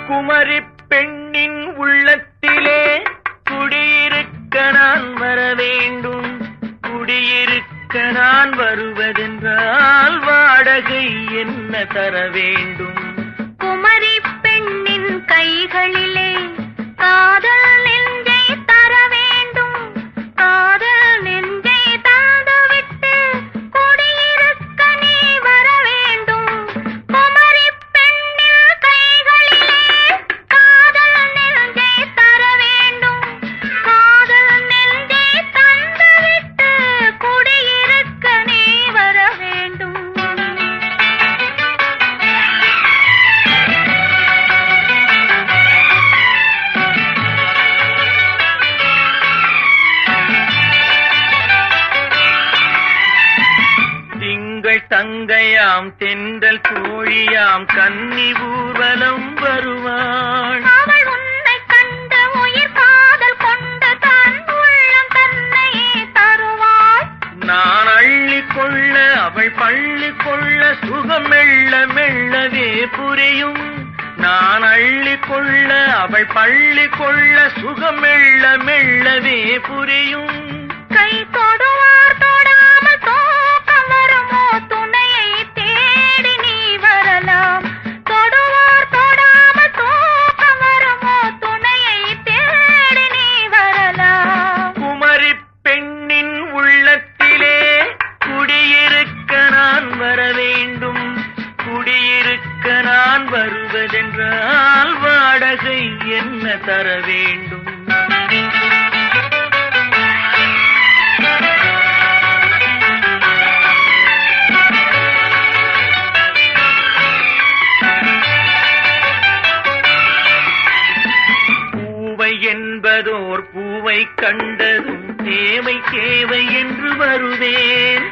குமரி பெண்ணின் உள்ளத்திலே குடியிருக்க நான் வர வேண்டும். குடியிருக்க நான் வருவதென்றால் வாடகை என்ன தர வேண்டும்? குமரி பெண்ணின் கைகளிலே காதல் நெஞ்சை தர வேண்டும். காதல் நெஞ்சை தந்துவிட்டு குடியிருக்க நீ வர வேண்டும். குமரி பெண்ணின் கைகளிலே காதல் நெஞ்சை தர வேண்டும். காதல் நெஞ்சை தந்துவிட்டு குடியிருக்க நீ வர வேண்டும். தங்கையாம் தென்றல் தோழியாம் கன்னி ஊர்வலம் வருவாள். அவள் உன்னை கண்டு உயிர் காதல் கொண்டு தன் உள்ளம் தன்னையே தருவாள். நான் அள்ளி கொள்ள அவள் பள்ளி கொள்ள சுகம் மெல்ல மெல்லவே புரியும். நான் அள்ளி கொள்ள அவள் பள்ளி கொள்ள சுகம் மெல்ல மெல்லவே புரியும். கை தொடுவார் தொடாமல் தூக்கம் வருமோ? துணையை தேடி நீ வரலாம். தொடுவார் தொடாமல் தூக்கம் வருமோ? துணையை தேடி நீ வரலாம். குமரி பெண்ணின் உள்ளத்திலே குடியிருக்க நான் வர வேண்டும். குடியிருக்க நான் வருவதென்றால் வாடகை என்ன தர வேண்டும்? என்பதோர் பூவை கண்டதும் தேவை தேவை என்று வருவேன்.